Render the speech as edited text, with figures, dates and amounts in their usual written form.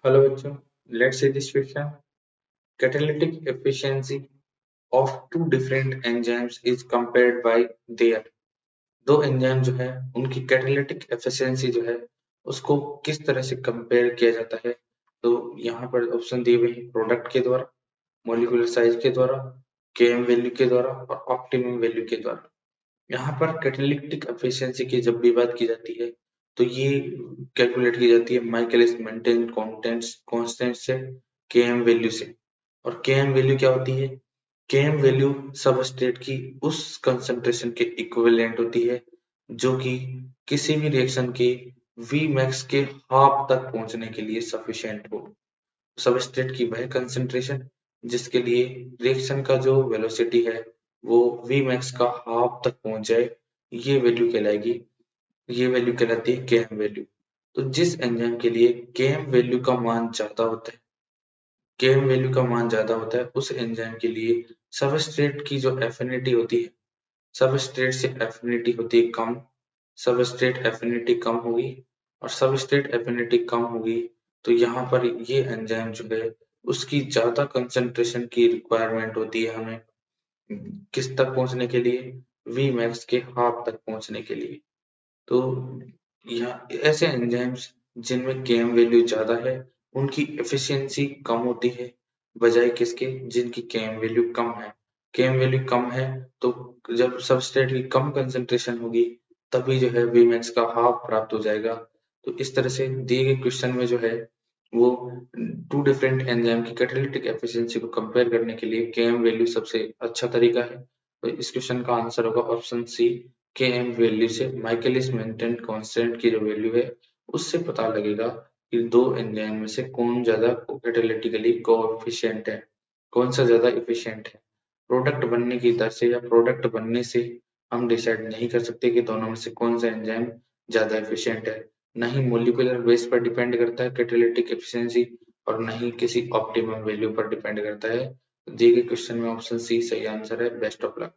Hello bachcho, let's see this question. Catalytic efficiency of two different enzymes is compared by their दो enzyme जो है उनकी catalytic efficiency जो है उसको किस तरह से कंपेयर किया जाता है। तो यहाँ पर ऑप्शन दिए हुए हैं प्रोडक्ट के द्वारा, मॉलिक्यूलर साइज के द्वारा, केएम वैल्यू के द्वारा और ऑप्टिमम वैल्यू के द्वारा। यहाँ पर कैटालिटिक एफिशिएंसी की जब भी बात की जाती है तो ये कैलकुलेट की जाती है माइकलिस मेंटेन कांस्टेंट से, केएम वैल्यू से। और केएम वैल्यू क्या होती है? केएम वैल्यू सबस्ट्रेट की उस कंसंट्रेशन के इक्विवेलेंट होती है जो कि किसी भी रिएक्शन के वी मैक्स के हाफ तक पहुंचने के लिए सफिशिएंट हो। सबस्ट्रेट की वह कंसंट्रेशन जिसके लिए रिएक्शन का जो वेलोसिटी है वो वी मैक्स का हाफ तक पहुंच जाए, ये वैल्यू कहलाएगी। ये वैल्यू कहलाती है केएम वैल्यू। तो जिस एंजाइम के लिए केएम वैल्यू का मान ज्यादा होता है, केएम वैल्यू का मान ज्यादा होता है, उस एंजाइम के लिए सबस्ट्रेट की जो एफिनिटी होती है, सबस्ट्रेट से एफिनिटी होती है कम। सबस्ट्रेट एफिनिटी कम होगी और सबस्ट्रेट एफिनिटी कम होगी तो यहाँ पर ये एंजाइम जो है उसकी ज्यादा कंसंट्रेशन की रिक्वायरमेंट होती है हमें किस तक पहुंचने के लिए, वी मैक्स के हाफ तक पहुंचने के लिए। तो यहाँ ऐसे एंजाइम्स जिनमें केएम वैल्यू ज्यादा है उनकी एफिशिएंसी कम होती है बजाय किसके जिनकी केएम वैल्यू कम है। केएम वैल्यू कम है तो जब सबस्ट्रेट की कम कंसंट्रेशन होगी तभी जो है वीमैक्स का हाफ प्राप्त हो जाएगा। तो इस तरह से दिए गए क्वेश्चन में जो है वो टू डिफरेंट एंजाइम की कैटालिटिक एफिशिएंसी को कंपेयर करने के लिए केएम वैल्यू सबसे अच्छा तरीका है। तो इस क्वेश्चन का आंसर होगा ऑप्शन सी, केएम वैल्यू से माइकलिस मेंटेन कांस्टेंट की जो वैल्यू है उससे पता लगेगा कि दो एंजाइम में से कौन ज्यादा कैटालिटिकली कोएफिशिएंट है, कौन सा ज्यादा एफिशिएंट है। प्रोडक्ट बनने की दर से या प्रोडक्ट बनने से हम डिसाइड नहीं कर सकते कि दोनों में से कौन सा एंजाइम ज्यादा एफिशिएंट है। न ही मोलिकुलर बेस पर डिपेंड करता है कैटालिटिक एफिशिएंसी और न ही किसी ऑप्टिमम वैल्यू पर डिपेंड करता है। दिए गए क्वेश्चन में ऑप्शन सी सही आंसर है। Best of luck.